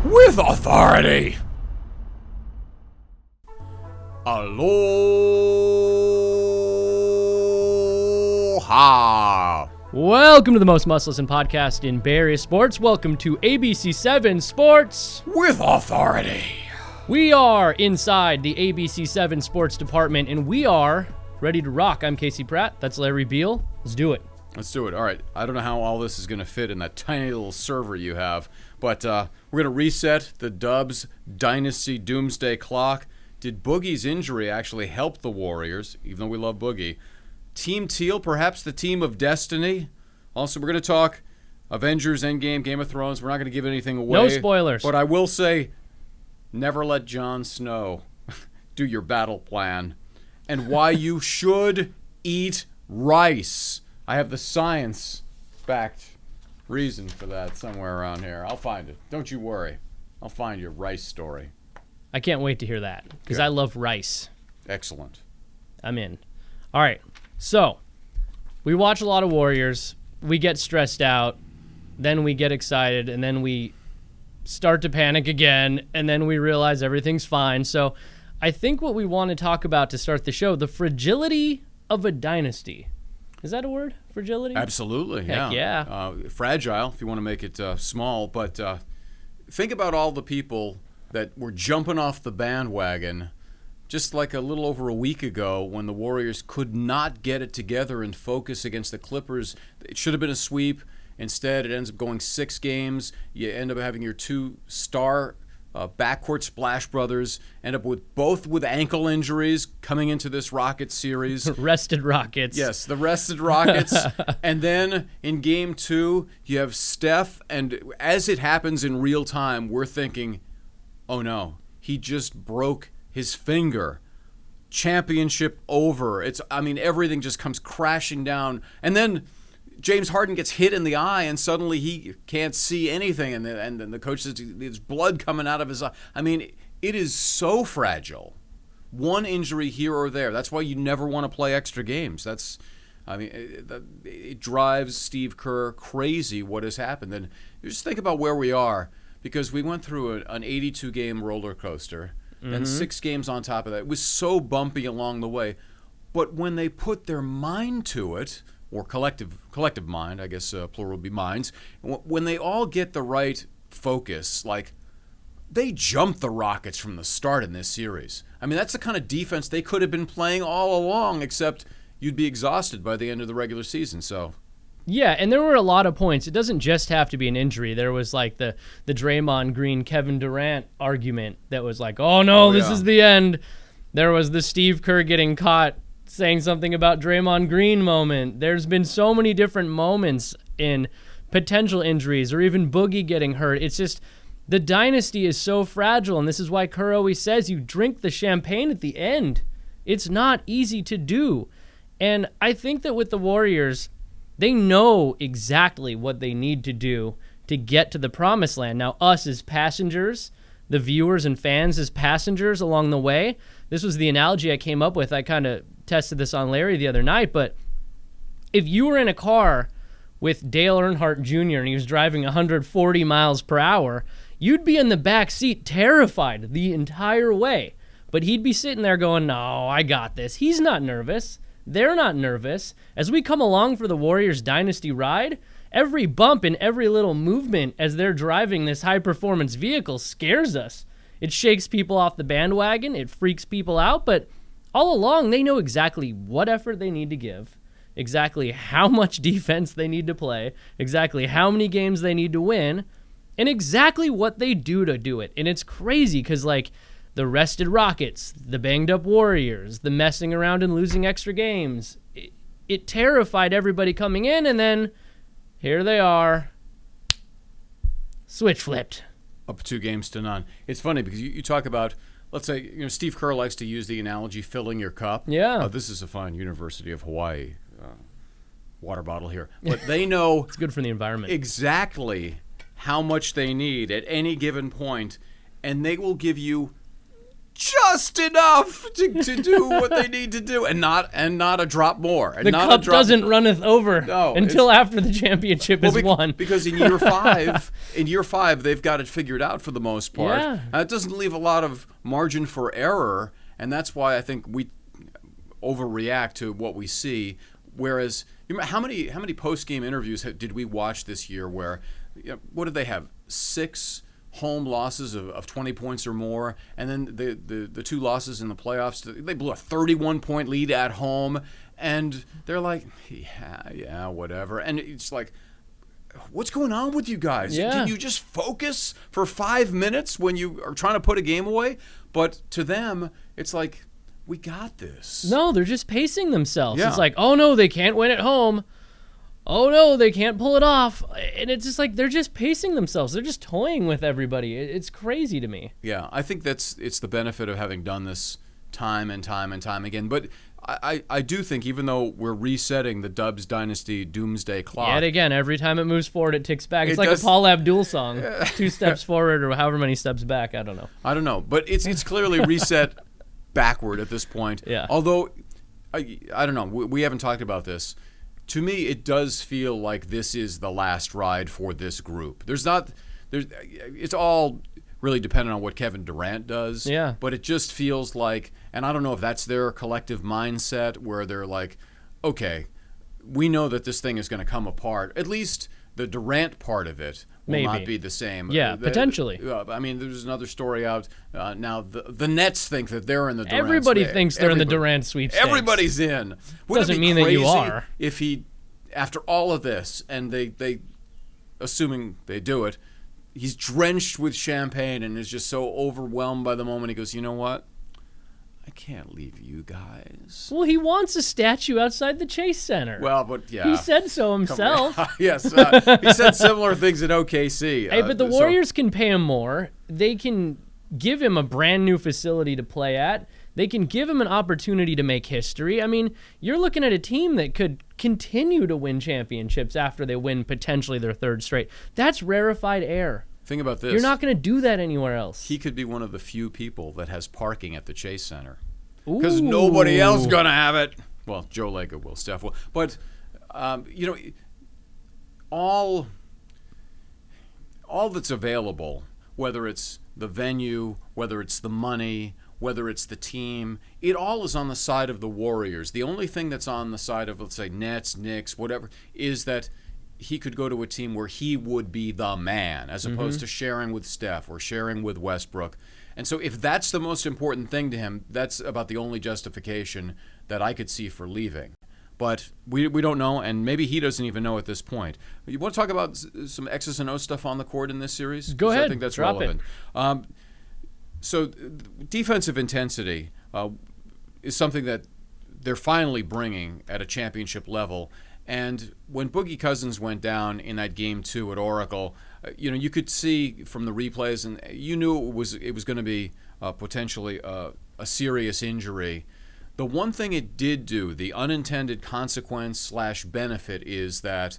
with authority. Aloha. Welcome to the most muscleless podcast in Bay Area sports. Welcome to ABC7 Sports with authority. We are inside the ABC7 Sports department, and we are ready to rock. I'm Casey Pratt. That's Larry Beal. Let's do it. Let's do it. All right. I don't know how all this is going to fit in that tiny little server you have, but we're going to reset the Dubs Dynasty Doomsday Clock. Did Boogie's injury actually help the Warriors, even though we love Boogie? Team Teal, perhaps the team of destiny. Also, we're going to talk Avengers, Endgame, Game of Thrones. We're not going to give anything away. No spoilers. But I will say, never let Jon Snow do your battle plan. And why you should eat rice. I have the science-backed reason for that somewhere around here. I'll find it. Don't you worry. I'll find your rice story. I can't wait to hear that, because I love rice. Excellent. I'm in. All right. So, we watch a lot of Warriors. We get stressed out. Then we get excited. And then we start to panic again. And then we realize everything's fine. So, I think what we want to talk about to start the show, the fragility of a dynasty. Is that a word? Fragility? Absolutely, Heck yeah. Fragile, if you want to make it small. But think about all the people that were jumping off the bandwagon just like a little over a week ago when the Warriors could not get it together and focus against the Clippers. It should have been a sweep. Instead, it ends up going 6 games. You end up having your 2 star backcourt Splash Brothers end up both with ankle injuries coming into this Rockets series. Rested Rockets. Yes, the rested Rockets. And then in Game 2, you have Steph, and as it happens in real time, we're thinking, oh no, he just broke his finger. Championship over. Everything just comes crashing down. And then James Harden gets hit in the eye, and suddenly he can't see anything, and then the coach says there's blood coming out of his eye. It is so fragile. One injury here or there. That's why you never want to play extra games. It drives Steve Kerr crazy what has happened. And just think about where we are, because we went through an 82-game roller coaster, then 6 games on top of that. It was so bumpy along the way. But when they put their mind to it, or collective mind, I guess plural would be minds, when they all get the right focus, like they jumped the Rockets from the start in this series. That's the kind of defense they could have been playing all along, except you'd be exhausted by the end of the regular season. So, yeah, and there were a lot of points. It doesn't just have to be an injury. There was like the Draymond Green, Kevin Durant argument that was like, oh no, this is the end. There was the Steve Kerr getting caught saying something about Draymond Green moment. There's been so many different moments in potential injuries or even Boogie getting hurt. It's just the dynasty is so fragile, and this is why Kerr always says you drink the champagne at the end. It's not easy to do. And I think that with the Warriors, they know exactly what they need to do to get to the promised land. Now, us as passengers, the viewers and fans as passengers along the way, this was the analogy I came up with. I kind of tested this on Larry the other night, but if you were in a car with Dale Earnhardt Jr. and he was driving 140 miles per hour, you'd be in the back seat terrified the entire way. But he'd be sitting there going, no, I got this. He's not nervous. They're not nervous. As we come along for the Warriors dynasty ride, every bump and every little movement as they're driving this high-performance vehicle scares us. It shakes people off the bandwagon. It freaks people out. But all along, they know exactly what effort they need to give, exactly how much defense they need to play, exactly how many games they need to win, and exactly what they do to do it. And it's crazy because, the rested Rockets, the banged-up Warriors, the messing around and losing extra games, it terrified everybody coming in, and then here they are, switch flipped. Up 2 games to none. It's funny because you talk about, let's say, Steve Kerr likes to use the analogy filling your cup. Yeah. This is a fine University of Hawaii water bottle here. But they know it's good for the environment. Exactly how much they need at any given point, and they will give you just enough to do what they need to do, and not a drop more. And the not cup doesn't runneth over until after the championship is won. Because in year five, they've got it figured out for the most part. Yeah. It doesn't leave a lot of margin for error, and that's why I think we overreact to what we see. Whereas, how many post-game interviews did we watch this year where, what did they have? 6 home losses of 20 points or more, and then the 2 losses in the playoffs, they blew a 31-point lead at home, and they're like, yeah, whatever. And it's like, what's going on with you guys? Yeah. Can you just focus for 5 minutes when you are trying to put a game away? But to them, it's like, we got this. No, they're just pacing themselves. Yeah. It's like, oh no, they can't win at home. Oh no, they can't pull it off. And it's just like they're just pacing themselves. They're just toying with everybody. It's crazy to me. Yeah, I think it's the benefit of having done this time and time and time again. But I do think, even though we're resetting the Dubs Dynasty doomsday clock. Yet again, every time it moves forward, it ticks back. It's like a Paul Abdul song. 2 steps forward or however many steps back. I don't know. But it's clearly reset backward at this point. Yeah. Although, I don't know. We haven't talked about this. To me, it does feel like this is the last ride for this group. It's all really dependent on what Kevin Durant does. Yeah. But it just feels like, and I don't know if that's their collective mindset, where they're like, okay, we know that this thing is going to come apart. At least the Durant part of it will not be the same. Yeah, potentially. I mean, there's another story out now. The Nets think that they're in the Durant. Everybody thinks they're in the Durant sweepstakes. Everybody's in. Doesn't mean that you are. If he, after all of this, and they assuming they do it, he's drenched with champagne and is just so overwhelmed by the moment. He goes, you know what? I can't leave you guys. Well, he wants a statue outside the Chase Center. Well, but yeah. He said so himself. Yes. He said similar things in OKC. Hey, but the Warriors can pay him more. They can give him a brand new facility to play at. They can give him an opportunity to make history. I mean, you're looking at a team that could continue to win championships after they win potentially their 3rd straight. That's rarefied air. Think about this. You're not going to do that anywhere else. He could be one of the few people that has parking at the Chase Center. Because nobody else going to have it. Well, Joe Lacob will, Steph will. But, all that's available, whether it's the venue, whether it's the money, whether it's the team, it all is on the side of the Warriors. The only thing that's on the side of, let's say, Nets, Knicks, whatever, is that he could go to a team where he would be the man, as opposed to sharing with Steph or sharing with Westbrook. And so if that's the most important thing to him, that's about the only justification that I could see for leaving. But we don't know, and maybe he doesn't even know at this point. You want to talk about some X's and O's stuff on the court in this series? Go ahead. I think that's Drop relevant. So defensive intensity is something that they're finally bringing at a championship level. And when Boogie Cousins went down in that Game 2 at Oracle, you could see from the replays, and you knew it was going to be potentially a serious injury. The one thing it did do, the unintended consequence / benefit, is that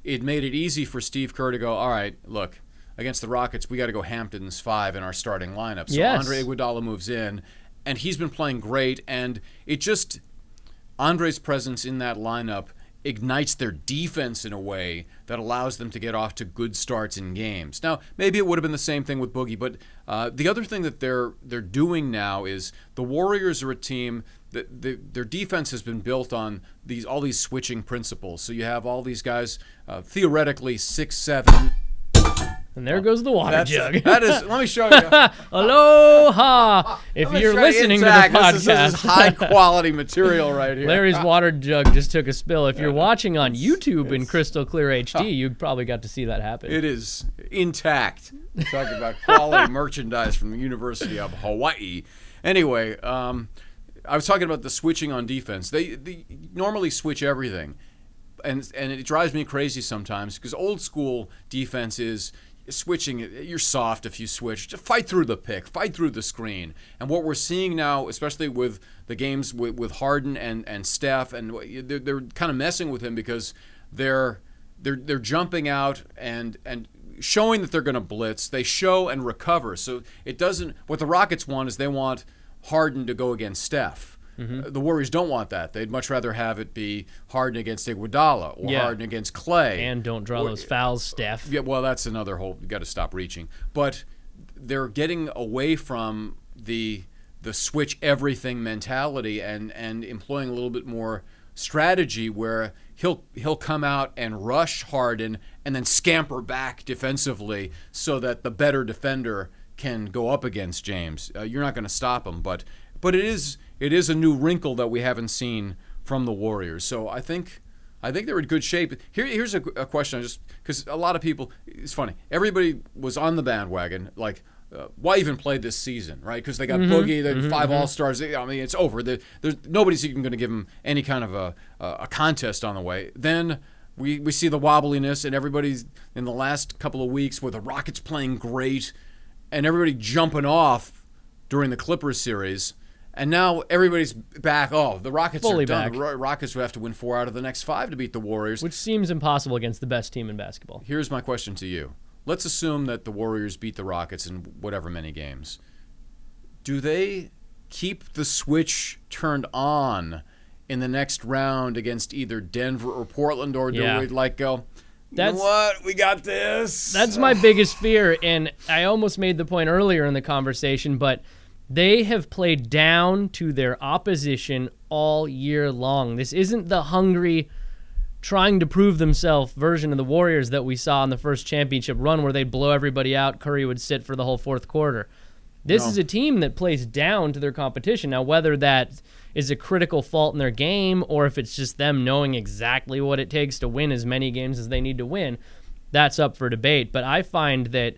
it made it easy for Steve Kerr to go, all right, look, against the Rockets, we got to go Hamptons 5 in our starting lineup. So yes. Andre Iguodala moves in, and he's been playing great, and it just, Andre's presence in that lineup ignites their defense in a way that allows them to get off to good starts in games. Now, maybe it would have been the same thing with Boogie, but the other thing that they're doing now is the Warriors are a team that their defense has been built on all these switching principles. So you have all these guys, theoretically 6'7". And there goes the water jug. That is. Let me show you. Aloha! If you're listening to the podcast, this is high quality material right here. Larry's water jug just took a spill. If you're watching on YouTube in crystal clear HD, you probably got to see that happen. It is intact. We're talking about quality merchandise from the University of Hawaii. Anyway, I was talking about the switching on defense. They normally switch everything, and it drives me crazy sometimes because old school defense is switching. You're soft if you switch. Just fight through the pick, fight through the screen. And what we're seeing now, especially with the games with Harden and Steph, and they're kind of messing with him because they're jumping out and showing that they're going to blitz. They show and recover. So it doesn't. What the Rockets want is they want Harden to go against Steph. The Warriors don't want that. They'd much rather have it be Harden against Iguodala or Harden against Clay. And don't draw those fouls, Steph. Yeah, well, that's another whole. You got to stop reaching. But they're getting away from the switch everything mentality and employing a little bit more strategy where he'll come out and rush Harden and then scamper back defensively so that the better defender can go up against James. You're not going to stop him, but it is a new wrinkle that we haven't seen from the Warriors. So I think they're in good shape. Here's a question, just because a lot of people, it's funny, everybody was on the bandwagon, like, why even play this season, right? Because they got Boogie, they had 5 All-Stars. I mean, it's over. There's nobody's even going to give them any kind of a contest on the way. Then we see the wobbliness, and everybody's in the last couple of weeks where the Rockets playing great, and everybody jumping off during the Clippers series. And now everybody's back. Oh, the Rockets fully are done. back. The Rockets will have to win 4 out of the next 5 to beat the Warriors. Which seems impossible against the best team in basketball. Here's my question to you. Let's assume that the Warriors beat the Rockets in whatever many games. Do they keep the switch turned on in the next round against either Denver or Portland, or do we go, you know what, we got this? That's my biggest fear, and I almost made the point earlier in the conversation, but they have played down to their opposition all year long. This isn't the hungry, trying to prove themselves version of the Warriors that we saw in the first championship run where they'd blow everybody out, Curry would sit for the whole fourth quarter. This is a team that plays down to their competition. Now, whether that is a critical fault in their game or if it's just them knowing exactly what it takes to win as many games as they need to win, that's up for debate. But I find that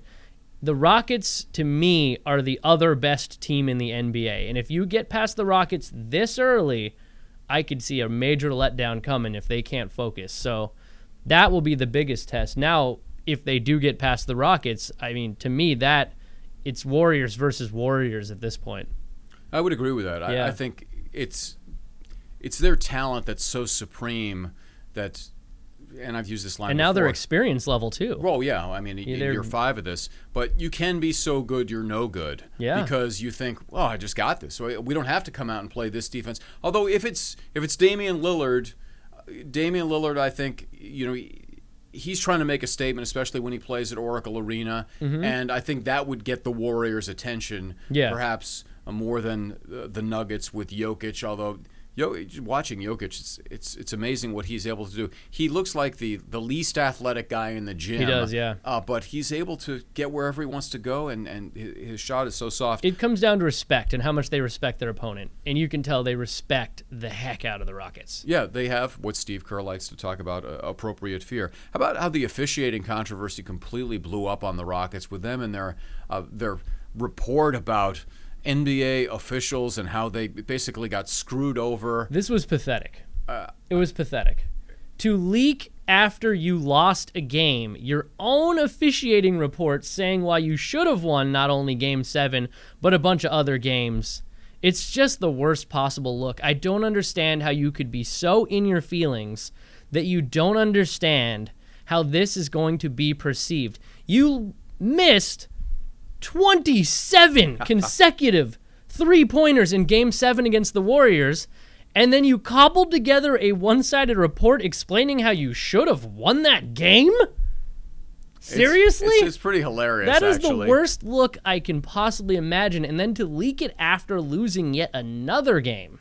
the Rockets, to me, are the other best team in the NBA. And if you get past the Rockets this early, I could see a major letdown coming if they can't focus. So that will be the biggest test. Now, if they do get past the Rockets, I mean, to me, it's Warriors versus Warriors at this point. I would agree with that. Yeah. I think it's their talent that's so supreme that, and I've used this line and now before. their experience level, too. Well, yeah. I mean, you're 5 of this, but you can be so good you're no good. Yeah. Because you think, well, I just got this. So we don't have to come out and play this defense. Although if it's Damian Lillard, I think, he's trying to make a statement, especially when he plays at Oracle Arena, and I think that would get the Warriors' attention, perhaps more than the Nuggets with Jokic. Although watching Jokic, it's amazing what he's able to do. He looks like the least athletic guy in the gym. He does, yeah. But he's able to get wherever he wants to go, and his shot is so soft. It comes down to respect and how much they respect their opponent, and you can tell they respect the heck out of the Rockets. Yeah, they have what Steve Kerr likes to talk about, appropriate fear. How about how the officiating controversy completely blew up on the Rockets with them and their report about NBA officials and how they basically got screwed over. This was pathetic. It was pathetic. To leak after you lost a game, your own officiating report saying why you should have won not only Game 7, but a bunch of other games. It's just the worst possible look. I don't understand how you could be so in your feelings that you don't understand how this is going to be perceived. You missed 27 consecutive three-pointers in Game 7 against the Warriors, and then you cobbled together a one-sided report explaining how you should have won that game? Seriously? It's pretty hilarious, That is actually. the worst look I can possibly imagine, and then to leak it after losing yet another game.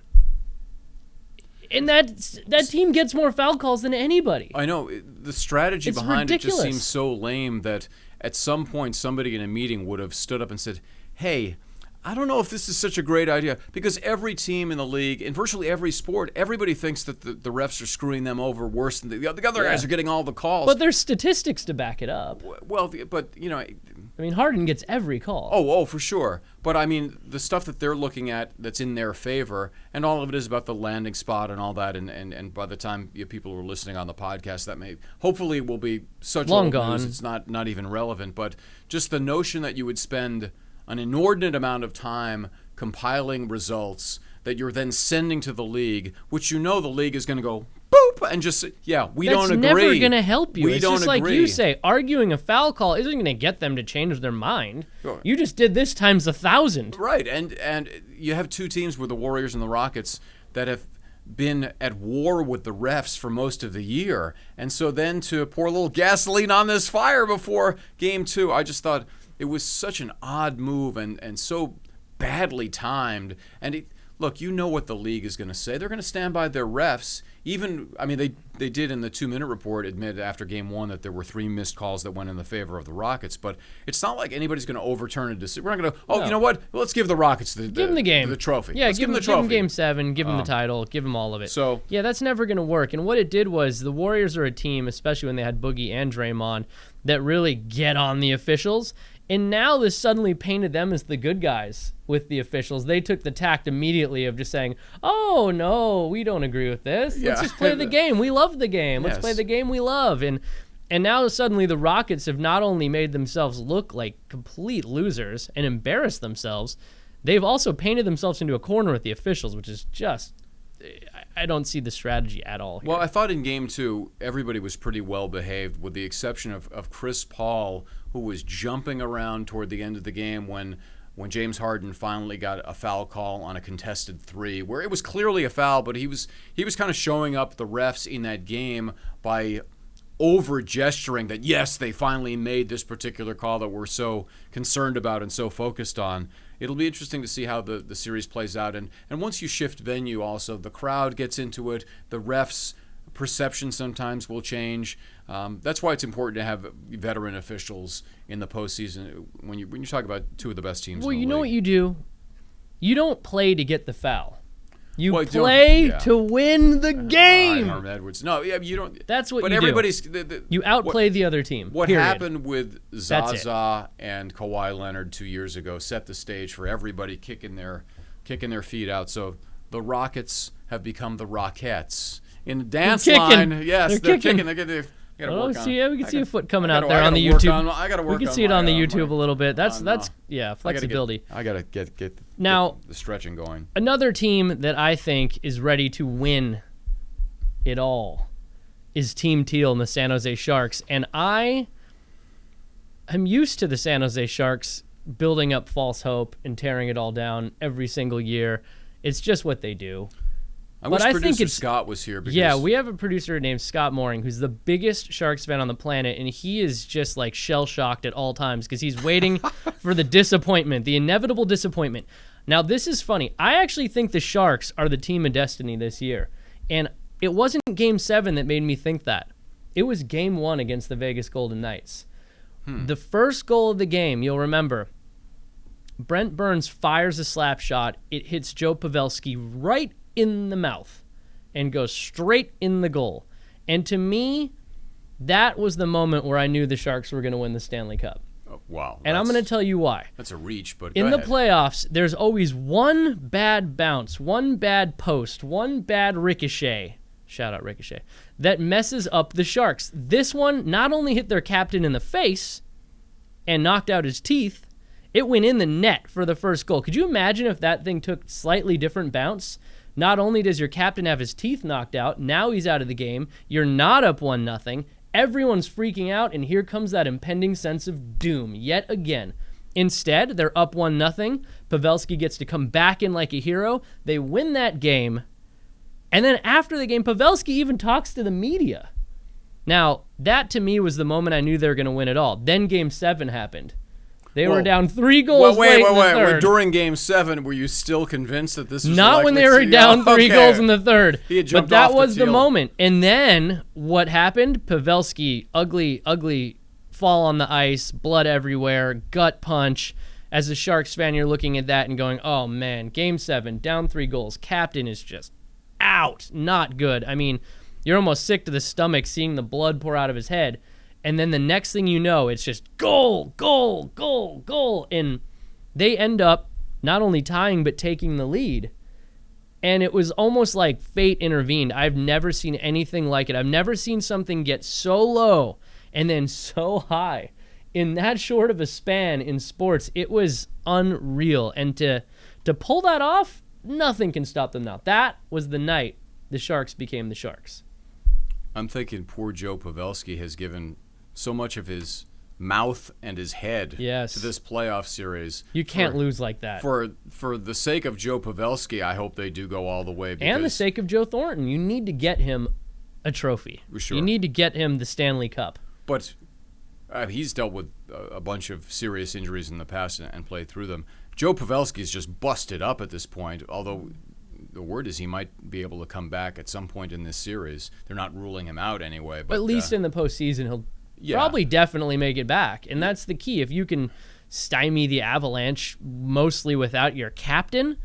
And that team gets more foul calls than anybody. I know. The strategy It's behind ridiculous. it just seems so lame that at some point somebody in a meeting would have stood up and said, hey, I don't know if this is such a great idea, because every team in the league, in virtually every sport, everybody thinks that the refs are screwing them over worse than the other guys are getting all the calls. But there's statistics to back it up. Well, but, I mean, Harden gets every call. Oh, for sure. But, I mean, the stuff that they're looking at that's in their favor, and all of it is about the landing spot and all that, and by the time people are listening on the podcast, that hopefully will be such long old gone. news, it's not even relevant. But just the notion that you would spend an inordinate amount of time compiling results that you're then sending to the league, which the league is going to go, boom, whoop, and just we don't agree. That's never going to help you. We it's don't just agree. like you say, arguing a foul call isn't going to get them to change their mind. Sure. You just did this times 1,000. Right, and you have two teams with the Warriors and the Rockets that have been at war with the refs for most of the year, and so then to pour a little gasoline on this fire before Game 2, I just thought it was such an odd move and so badly timed. And look, you know what the league is going to say. They're going to stand by their refs. Even, I mean, they did in the 2-minute report admit after Game 1 that there were 3 missed calls that went in the favor of the Rockets. But it's not like anybody's going to overturn a decision. We're not going to, no. You know what? Let's give the Rockets give them the game. The trophy. Yeah, Let's give them the trophy. Give them Game 7, give them the title, give them all of it. So yeah, that's never going to work. And what it did was the Warriors are a team, especially when they had Boogie and Draymond, that really get on the officials. And now this suddenly painted them as the good guys with the officials. They took the tact immediately of just saying, oh, no, we don't agree with this. Let's just play the game. We love the game. Let's play the game we love. And now suddenly the Rockets have not only made themselves look like complete losers and embarrassed themselves, they've also painted themselves into a corner with the officials, which is just, I don't see the strategy at all here. Well, I thought in Game 2, everybody was pretty well behaved, with the exception of Chris Paul, who was jumping around toward the end of the game when James Harden finally got a foul call on a contested 3, where it was clearly a foul, but he was kind of showing up the refs in that game by over gesturing that yes, they finally made this particular call that we're so concerned about and so focused on. It'll be interesting to see how the series plays out, and once you shift venue, also the crowd gets into it. The refs' perception sometimes will change. That's why it's important to have veteran officials in the postseason when you talk about two of the best teams. Well, in the you know league. what you do? You don't play to get the foul. You play to win the game. Herm Edwards. No, yeah, you don't. That's what but you everybody's, do. You outplay the other team. What period. happened with Zaza and Kawhi Leonard 2 years ago set the stage for everybody kicking their feet out. So the Rockets have become the Rockettes. In the dance line, yes, they're kicking. They're getting. We can see a foot coming out there on the YouTube. I got to work on. We can see it on the YouTube a little bit. That's flexibility. I got to get now the stretching going. Another team that I think is ready to win it all is Team Teal and the San Jose Sharks, and I'm used to the San Jose Sharks building up false hope and tearing it all down every single year. It's just what they do. I wish producer Scott was here. Because we have a producer named Scott Mooring who's the biggest Sharks fan on the planet, and he is just like shell-shocked at all times because he's waiting for the disappointment, the inevitable disappointment. Now, this is funny. I actually think the Sharks are the team of destiny this year, and it wasn't Game 7 that made me think that. It was Game 1 against the Vegas Golden Knights. The first goal of the game, you'll remember, Brent Burns fires a slap shot. It hits Joe Pavelski right in the mouth and goes straight in the goal. And to me, that was the moment where I knew the Sharks were going to win the Stanley Cup. Oh, wow. And I'm going to tell you why. That's a reach, but in the playoffs, there's always one bad bounce, one bad post, one bad ricochet. Shout out Ricochet. That messes up the Sharks. This one not only hit their captain in the face and knocked out his teeth, it went in the net for the first goal. Could you imagine if that thing took slightly different bounce? Not only does your captain have his teeth knocked out, now he's out of the game. You're not up 1-0. Everyone's freaking out, and here comes that impending sense of doom yet again. Instead, they're up 1-0. Pavelski gets to come back in like a hero. They win that game. And then after the game, Pavelski even talks to the media. Now, that to me was the moment I knew they were going to win it all. Then Game 7 happened. They were down 3 goals late in the third. During Game 7, were you still convinced that this was not when they were down 3 goals in the third? But that was the moment. And then what happened? Pavelski, ugly fall on the ice, blood everywhere, gut punch. As a Sharks fan, you're looking at that and going, oh, man, Game 7, down 3 goals. Captain is just out. Not good. I mean, you're almost sick to the stomach seeing the blood pour out of his head. And then the next thing you know, it's just goal. And they end up not only tying, but taking the lead. And it was almost like fate intervened. I've never seen anything like it. I've never seen something get so low and then so high in that short of a span in sports. It was unreal. And to pull that off, nothing can stop them now. That was the night the Sharks became the Sharks. I'm thinking poor Joe Pavelski has given so much of his mouth and his head to this playoff series. You can't lose like that. For the sake of Joe Pavelski, I hope they do go all the way. And the sake of Joe Thornton, you need to get him a trophy. Sure. You need to get him the Stanley Cup. But he's dealt with a bunch of serious injuries in the past and played through them. Joe Pavelski's just busted up at this point, although the word is he might be able to come back at some point in this series. They're not ruling him out anyway. But at least in the postseason, he'll probably definitely make it back. And that's the key. If you can stymie the Avalanche mostly without your captain,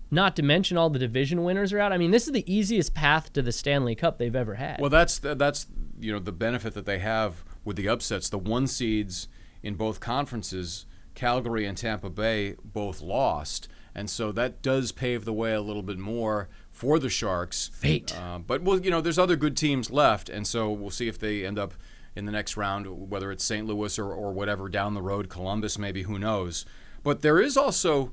not to mention all the division winners are out. I mean, this is the easiest path to the Stanley Cup they've ever had. Well, that's the benefit that they have with the upsets. The 1 seeds in both conferences, Calgary and Tampa Bay, both lost. And so that does pave the way a little bit more for the Sharks. Fate. But there's other good teams left, and so we'll see if they end up in the next round, whether it's St. Louis or whatever down the road, Columbus maybe, who knows. But there is also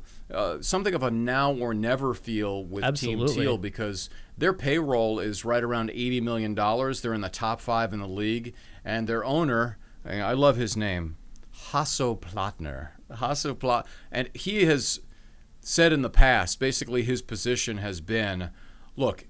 something of a now or never feel with Team Teal, because their payroll is right around $80 million. They're in the top 5 in the league, and their owner, I love his name, Hasso Plattner. And he has said in the past, basically his position has been, look,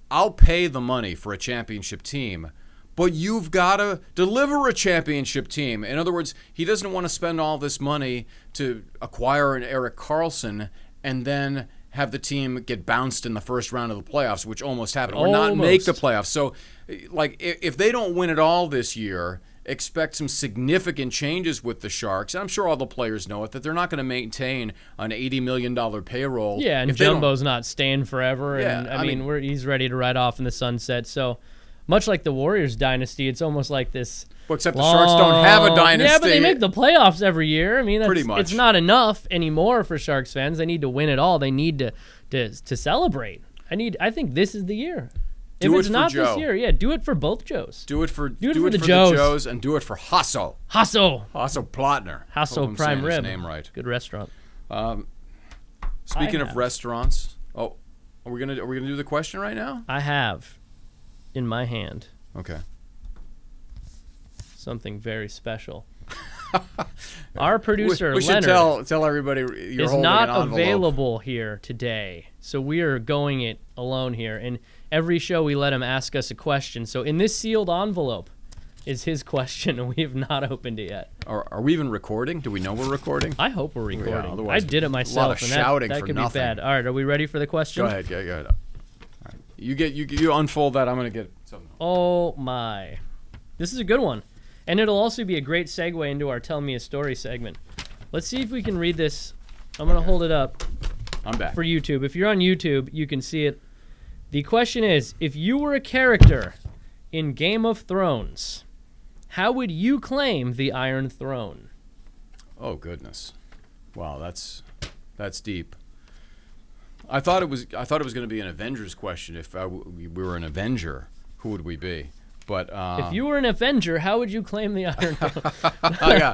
I'll pay the money for a championship team, but you've got to deliver a championship team. In other words, he doesn't want to spend all this money to acquire an Erik Karlsson and then have the team get bounced in the first round of the playoffs, which almost happened, or not make the playoffs. So, if they don't win it all this year, expect some significant changes with the Sharks. I'm sure all the players know it, that they're not going to maintain an $80 million payroll. Yeah, and Jumbo's not staying forever. And I mean he's ready to ride off in the sunset. So much like the Warriors dynasty, it's almost like this. Well, except the Sharks don't have a dynasty. Yeah, but they make the playoffs every year. I mean, pretty much. It's not enough anymore for Sharks fans. They need to win it all. They need to celebrate. I think this is the year. If it's not this year, do it for both Joes. Do it for the Joes, and do it for Hasso Plattner. Hasso Prime Rib. His name right. Good restaurant. Speaking of restaurants, are we gonna do the question right now? I have in my hand. Okay. Something very special. Our producer we should Leonard tell everybody you're is holding not an envelope. available here today, so we are going it alone here. And every show we let him ask us a question. So in this sealed envelope is his question, and we have not opened it yet. Are we even recording? Do we know we're recording? I hope we're recording. Yeah, otherwise, I did it myself. A lot of shouting that for could nothing. be bad. All right, are we ready for the question? Go ahead. Go ahead. All right. You unfold that. I'm gonna get something. Oh my, this is a good one. And it'll also be a great segue into our Tell Me a Story segment. Let's see if we can read this. I'm going to hold it up. I'm back. For YouTube. If you're on YouTube, you can see it. The question is, if you were a character in Game of Thrones, how would you claim the Iron Throne? Oh, goodness. Wow, that's deep. I thought it was going to be an Avengers question. If we were an Avenger, who would we be? But if you were an Avenger, how would you claim the Iron Throne? Yeah.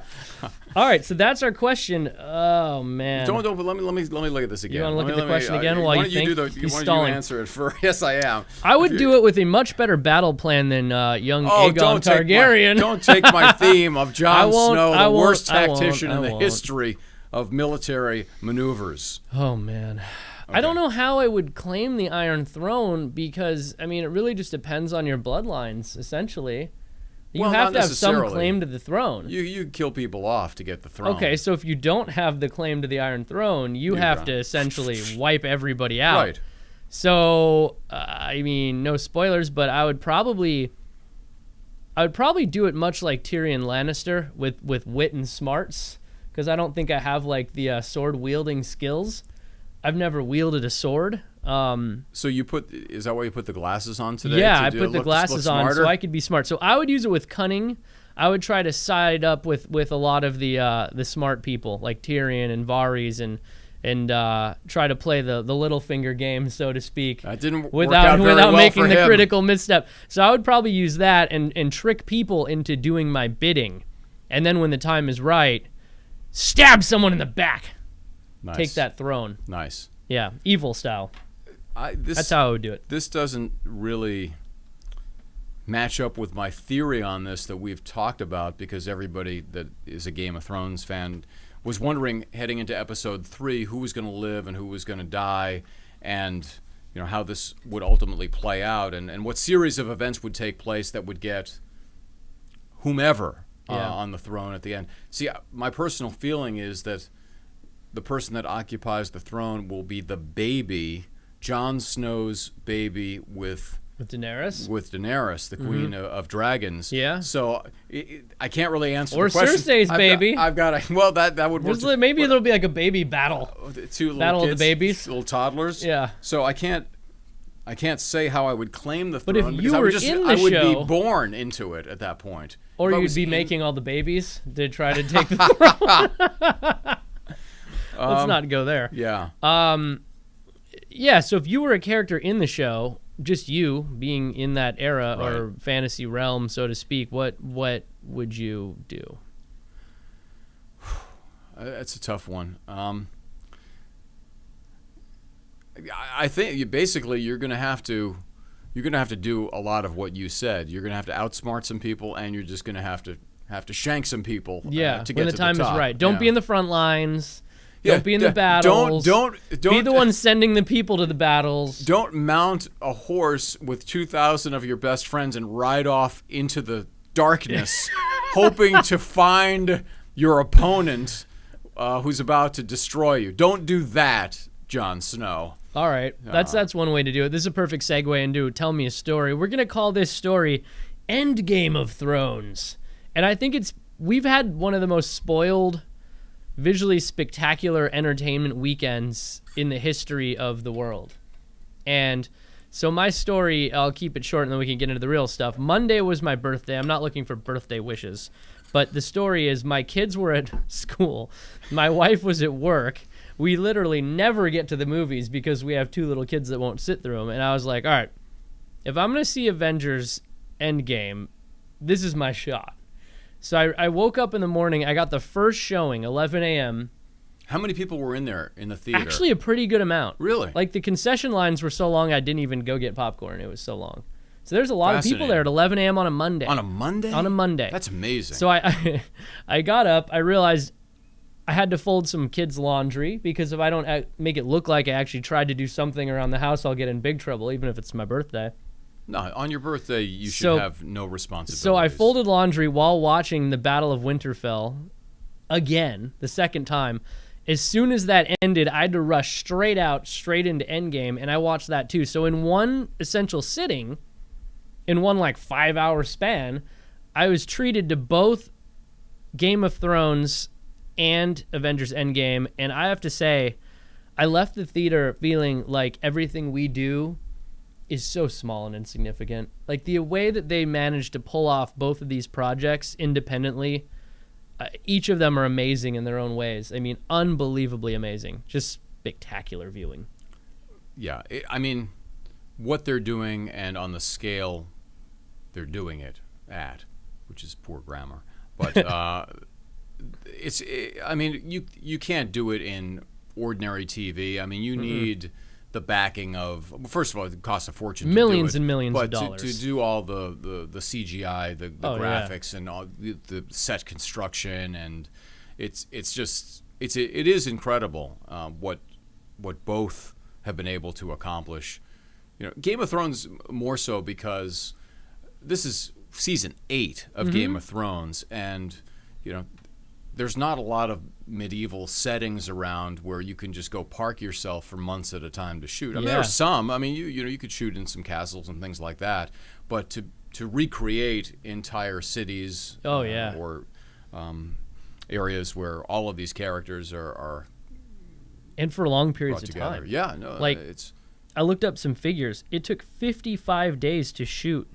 All right, so that's our question. Oh man. Don't. Let me look at this again. You want to look at the question again while you think? He's stalling. You answer it first. Yes, I am. I would do it with a much better battle plan than young Aegon Targaryen. Don't take my theme of Jon Snow, the worst tactician in the history of military maneuvers. Oh man. Okay. I don't know how I would claim the Iron Throne because, I mean, it really just depends on your bloodlines, essentially. You have to have some claim to the throne. You kill people off to get the throne. Okay, so if you don't have the claim to the Iron Throne, you have to essentially wipe everybody out. Right. So, I mean, no spoilers, but I would probably do it much like Tyrion Lannister with wit and smarts, because I don't think I have, like, the sword-wielding skills. I've never wielded a sword. So is that why you put the glasses on today? Yeah, I put the glasses on so I could be smart. So I would use it with cunning. I would try to side up with a lot of the smart people like Tyrion and Varys and try to play the little finger game, so to speak. That didn't without well making the critical misstep. So I would probably use that and trick people into doing my bidding, and then when the time is right, stab someone in the back. Nice. Take that throne. Nice. Yeah, evil style. That's how I would do it. This doesn't really match up with my theory on this that we've talked about, because everybody that is a Game of Thrones fan was wondering heading into episode 3 who was going to live and who was going to die, and how this would ultimately play out, and what series of events would take place that would get whomever on the throne at the end. See, my personal feeling is that the person that occupies the throne will be the baby, Jon Snow's baby with Daenerys? With Daenerys, the queen of dragons. Yeah. So I can't really answer or the question. Cersei's baby. I've got well, that would work. Maybe there'll be like a baby battle. Two little battle kids, of the babies. Little toddlers. Yeah. So I can't say how I would claim the throne. But if you were I would be born into it at that point. Or you'd be making all the babies to try to take the throne. Let's not go there. Yeah. Yeah, so if you were a character in the show, just you being in that era or fantasy realm, so to speak, what would you do? That's a tough one. I think you're going to have to do a lot of what you said. You're going to have to outsmart some people, and you're just going to have to shank some people. To get to the top. When the time is right. Don't be in the front lines. Don't be in the battles. Don't be the one sending the people to the battles. Don't mount a horse with 2,000 of your best friends and ride off into the darkness, hoping to find your opponent who's about to destroy you. Don't do that, Jon Snow. All right, that's one way to do it. This is a perfect segue into Tell Me a Story. We're gonna call this story Endgame of Thrones, and I think we've had one of the most spoiled, visually spectacular entertainment weekends in the history of the world. And so my story, I'll keep it short and then we can get into the real stuff. Monday was my birthday. I'm not looking for birthday wishes, but the story is my kids were at school. My wife was at work. We literally never get to the movies because we have 2 little kids that won't sit through them. And I was like, all right, if I'm going to see Avengers Endgame, this is my shot. So I woke up in the morning. I got the first showing, 11 a.m. How many people were in there in the theater? Actually, a pretty good amount. Really? Like, the concession lines were so long, I didn't even go get popcorn. It was so long. So there's a lot of people there at 11 a.m. on a Monday. On a Monday? On a Monday. That's amazing. So I got up. I realized I had to fold some kids' laundry because if I don't make it look like I actually tried to do something around the house, I'll get in big trouble, even if it's my birthday. No, on your birthday, you should have no responsibilities. So I folded laundry while watching the Battle of Winterfell again, the second time. As soon as that ended, I had to rush straight into Endgame, and I watched that too. So in one essential sitting, in one 5-hour span, I was treated to both Game of Thrones and Avengers Endgame, and I have to say, I left the theater feeling like everything we do is so small and insignificant. Like, the way that they managed to pull off both of these projects independently, each of them are amazing in their own ways. I mean, unbelievably amazing. Just spectacular viewing. Yeah, what they're doing and on the scale they're doing it at, which is poor grammar, but you can't do it in ordinary TV. I mean, you need the backing of, first of all, it costs a fortune millions to do it, and millions but of dollars to do all the CGI, the graphics, and all the set construction, and it is incredible what both have been able to accomplish. Game of Thrones more so because this is season 8 of Game of Thrones, and there's not a lot of medieval settings around where you can just go park yourself for months at a time to shoot. I mean, there are some. I mean, you could shoot in some castles and things like that, but to recreate entire cities or areas where all of these characters are and for long periods of together. time. Yeah, no, I looked up some figures. It took 55 days to shoot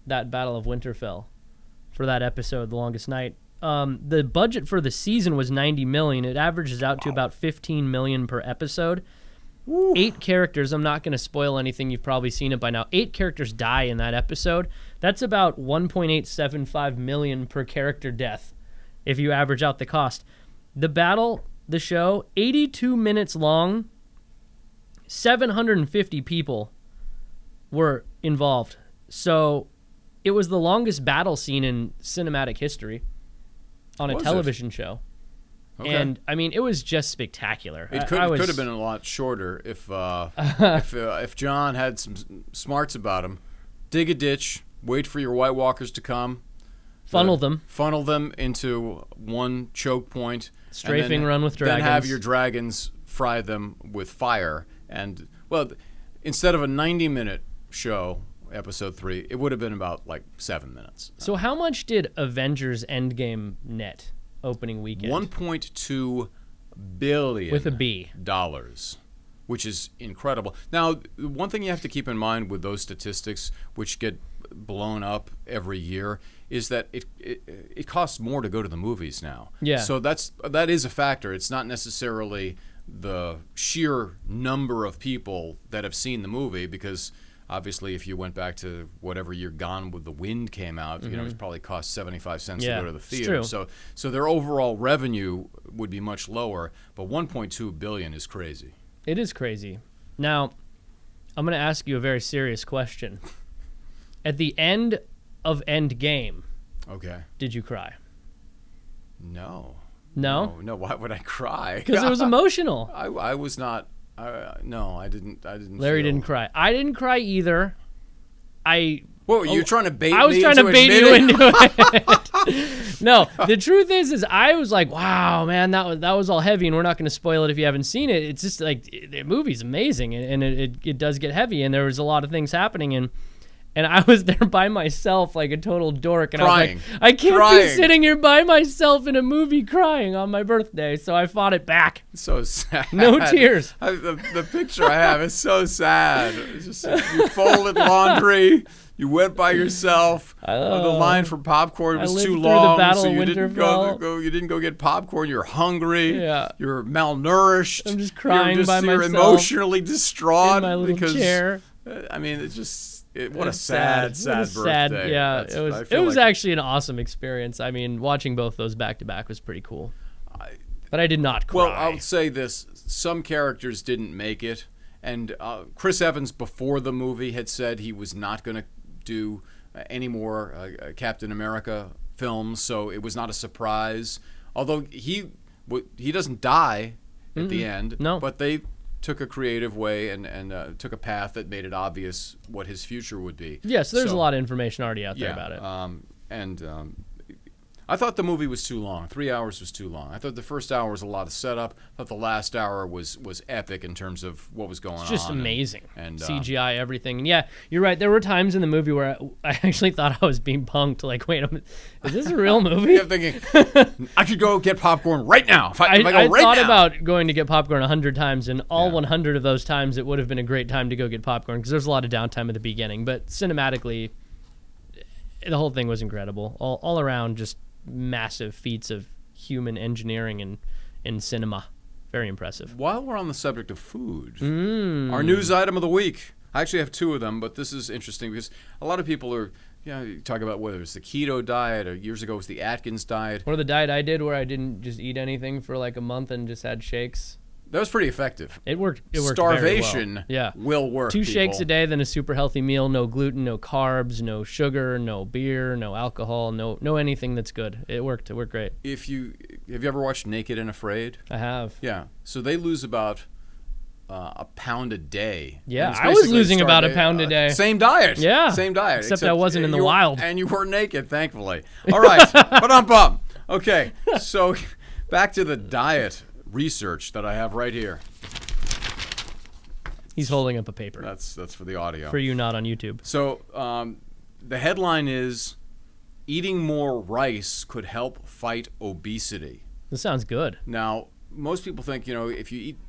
that Battle of Winterfell for that episode, The Longest Night. The budget for the season was $90 million. It averages out to about $15 million per episode. Woo. 8 characters. I'm not going to spoil anything. You've probably seen it by now. 8 characters die in that episode. That's about $1.875 million per character death if you average out the cost. The battle, the show, 82 minutes long. 750 people were involved. So It was the longest battle scene in cinematic history on a Was television show. Okay. And I mean, it was just spectacular. It could have been a lot shorter if John had some smarts about him. Dig a ditch, wait for your White Walkers to come, funnel them into one choke point, strafing run with dragons. Then have your dragons fry them with fire. And instead of a 90-minute show, episode 3, it would have been about like 7 minutes. So how much did Avengers Endgame net opening weekend? $1.2 billion with a B dollars, which is incredible. Now, one thing you have to keep in mind with those statistics, which get blown up every year, is that it costs more to go to the movies now. Yeah. So that is a factor. It's not necessarily the sheer number of people that have seen the movie, because obviously if you went back to whatever year Gone with the Wind came out, it probably cost 75 cents to go to the theater. It's true. So their overall revenue would be much lower, but 1.2 billion is crazy. It is crazy. Now, I'm going to ask you a very serious question. At the end of Endgame, okay, did you cry? No. No? No, why would I cry? Because it was emotional. I was not. No, I didn't. Larry didn't cry. I didn't cry either. What, you're trying to bait me? I was trying to bait you into it. No, the truth is I was like, wow, man, that was all heavy, and we're not going to spoil it if you haven't seen it. It's just like the movie's amazing, and it does get heavy, and there was a lot of things happening, and I was there by myself like a total dork, and crying. I was like, I can't be sitting here by myself in a movie crying on my birthday, so I fought it back. So sad. No tears. The picture I have is so sad. It's just you folded laundry. You went by yourself. The line for popcorn was too long, Battle so of you didn't Winterfell. You didn't go get popcorn. You're hungry. Yeah. You're malnourished. I'm just crying you're by You're myself emotionally distraught in my little because chair. I mean, it's just what a sad birthday. Yeah, it was actually an awesome experience. I mean, watching both those back to back was pretty cool. But I did not cry. Well, I'll say this: some characters didn't make it, and Chris Evans before the movie had said he was not going to do any more Captain America films, so it was not a surprise. Although he doesn't die at the end, no. But they took a creative way and took a path that made it obvious what his future would be. Yeah, so there's a lot of information already out there about it. I thought the movie was too long. 3 hours was too long. I thought the first hour was a lot of setup. I thought the last hour was epic in terms of what was going on. It's just amazing. And CGI, everything. And yeah, you're right. There were times in the movie where I actually thought I was being punked. Like, wait a minute, is this a real movie? I'm thinking, I could go get popcorn right now. If I thought about going to get popcorn 100 times, and all 100 of those times it would have been a great time to go get popcorn because there's a lot of downtime at the beginning. But cinematically, the whole thing was incredible. All around, just massive feats of human engineering in cinema. Very impressive. While we're on the subject of food, our news item of the week. I actually have 2 of them, but this is interesting because a lot of people are, you talk about whether it's the Keto Diet or years ago it was the Atkins Diet. Or the diet I did where I didn't just eat anything for like a month and just had shakes. That was pretty effective. It worked. Starvation very well. will work. 2 shakes a day, then a super healthy meal. No gluten, no carbs, no sugar, no beer, no alcohol, no anything that's good. It worked. It worked great. Have you ever watched Naked and Afraid? I have. Yeah. So they lose about a pound a day. Yeah, I was losing about a pound a day. Same diet. Yeah. Same diet. Except I wasn't in the wild. And you were naked, thankfully. All right. Ba-dum-bum. Okay. So back to the diet research that I have right here. He's holding up a paper. That's for the audio. For you not on YouTube. So the headline is, eating more rice could help fight obesity. This sounds good. Now, most people think, if you eat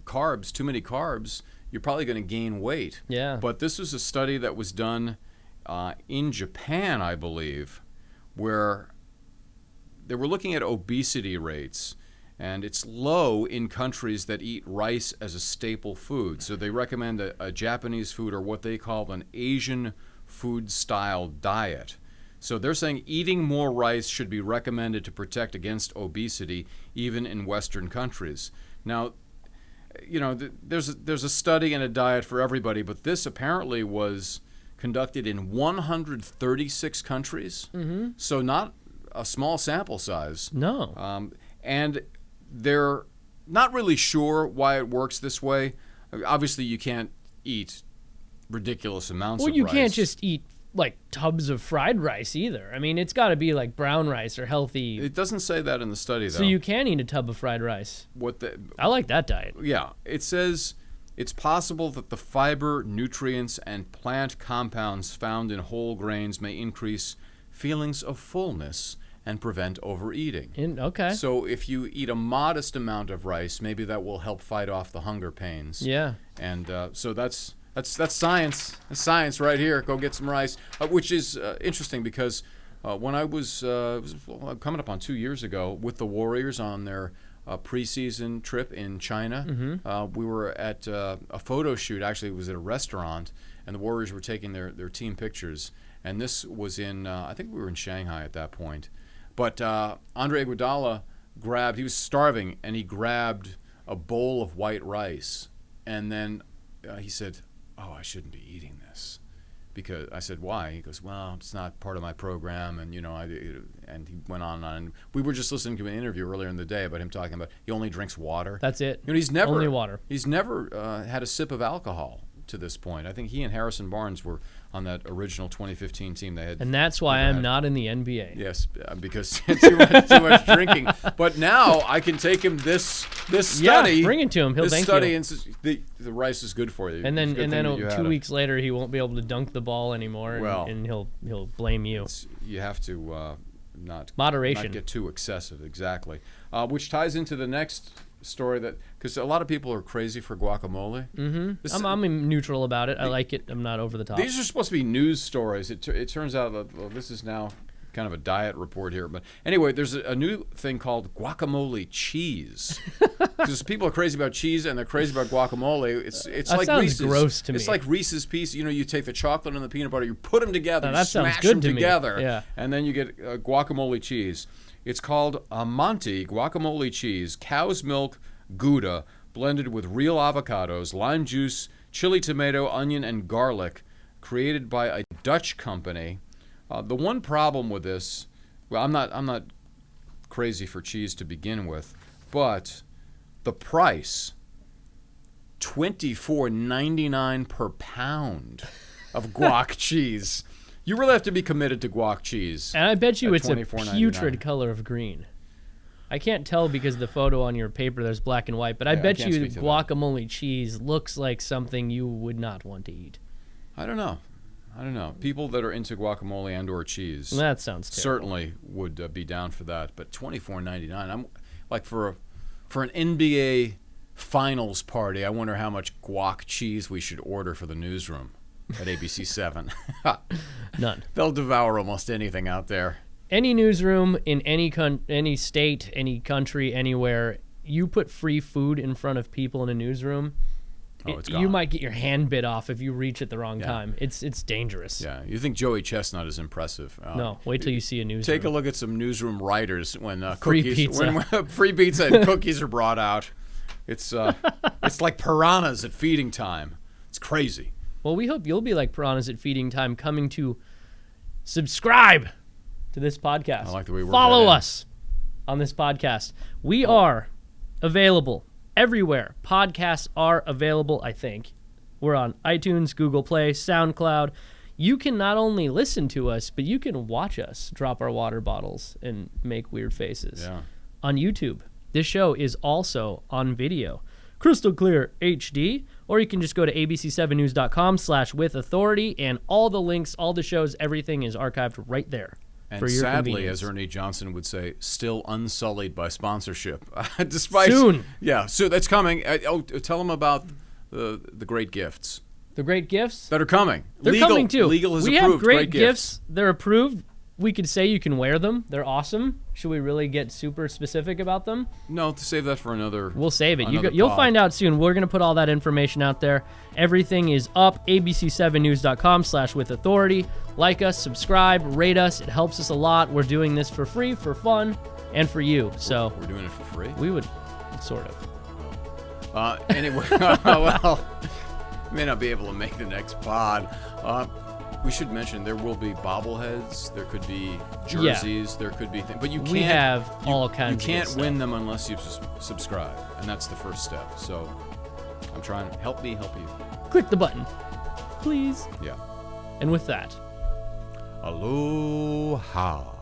carbs, too many carbs, you're probably going to gain weight. Yeah. But this was a study that was done in Japan, I believe, where they were looking at obesity rates. And it's low in countries that eat rice as a staple food. So they recommend a Japanese food, or what they call an Asian food style diet. So they're saying eating more rice should be recommended to protect against obesity, even in Western countries. Now, there's a study and a diet for everybody, but this apparently was conducted in 136 countries. Mm-hmm. So not a small sample size. No. And they're not really sure why it works this way. Obviously, you can't eat ridiculous amounts of rice. Well, you can't just eat like tubs of fried rice either. I mean, it's got to be like brown rice or healthy. It doesn't say that in the study, though. So you can eat a tub of fried rice. I like that diet. Yeah. It says it's possible that the fiber, nutrients, and plant compounds found in whole grains may increase feelings of fullness and prevent overeating. Okay. So if you eat a modest amount of rice, maybe that will help fight off the hunger pains. Yeah. And so that's science. That's science right here. Go get some rice, which is interesting because when I was coming up on 2 years ago with the Warriors on their preseason trip in China, we were at a photo shoot. Actually, it was at a restaurant, and the Warriors were taking their team pictures. And this was in, I think we were in Shanghai at that point. But Andre Iguodala he was starving, and he grabbed a bowl of white rice. And then he said, "Oh, I shouldn't be eating this." Because I said, "Why?" He goes, "Well, it's not part of my program." And, and he went on and on. And we were just listening to an interview earlier in the day about him talking about he only drinks water. That's it. Only water. He's never had a sip of alcohol to this point. I think he and Harrison Barnes were on that original 2015 team. And that's why I'm not in the NBA. Yes, because too much drinking. But now I can take him this study. Yeah, bring it to him. He'll thank you. And the rice is good for you. And then 2 weeks later, he won't be able to dunk the ball anymore, and he'll blame you. You have to not get too excessive. Exactly. Which ties into the next story because a lot of people are crazy for guacamole. Mm-hmm. I'm neutral about it. I like it. I'm not over the top. These are supposed to be news stories. It turns out that this is now kind of a diet report here. But anyway, there's a new thing called guacamole cheese. Because people are crazy about cheese and they're crazy about guacamole. It's like sounds Reese's. Gross to me. It's like Reese's Pieces. You take the chocolate and the peanut butter, you put them together, that you smash sounds good them to together, me. Yeah. and then you get guacamole cheese. It's called Monty guacamole cheese, cow's milk Gouda, blended with real avocados, lime juice, chili, tomato, onion, and garlic, created by a Dutch company. The one problem with this, well, I'm not crazy for cheese to begin with, but the price, $24.99 per pound of guac cheese. You really have to be committed to guac cheese. And I bet you it's a putrid color of green. I can't tell because the photo on your paper there's black and white, but I bet you guacamole cheese looks like something you would not want to eat. I don't know. People that are into guacamole and or cheese, that sounds terrible. Certainly would be down for that. But $24.99, I'm like for an NBA Finals party. I wonder how much guac cheese we should order for the newsroom at ABC 7. None. They'll devour almost anything out there. Any newsroom in any state, any country, anywhere, you put free food in front of people in a newsroom, you might get your hand bit off if you reach at the wrong time. It's dangerous. Yeah, you think Joey Chestnut is impressive? No, wait till you see a newsroom. Take a look at some newsroom writers when free cookies, pizza. when free pizza and cookies are brought out. It's like piranhas at feeding time. It's crazy. Well, we hope you'll be like piranhas at feeding time, coming to subscribe to this podcast. I like the way we follow us on this podcast. We are available everywhere podcasts are available. I think we're on iTunes, Google Play, SoundCloud. You can not only listen to us, but you can watch us drop our water bottles and make weird faces on YouTube. This show is also on video, crystal clear HD, or you can just go to abc7news.com/withauthority, and all the links, all the shows, everything is archived right there. And sadly, as Ernie Johnson would say, still unsullied by sponsorship. Soon. Yeah, so that's coming. Tell them about the great gifts. The great gifts? That are coming. They're coming too. Legal has approved. We have great gifts. They're approved. We could say you can wear them. They're awesome. Should we really get super specific about them? No, to save that for another. We'll save it. You'll find out soon. We're going to put all that information out there. Everything is up. abc7news.com/withauthority. Like us, subscribe, rate us. It helps us a lot. We're doing this for free, for fun, and for you. So we're doing it for free? We would, sort of. Anyway, well, may not be able to make the next pod. We should mention there will be bobbleheads. There could be jerseys. There could be things, but you can't. We have all kinds. You can't of win them unless you subscribe, and that's the first step. So I'm trying. Help me help you. Click the button, please. Yeah. And with that, aloha.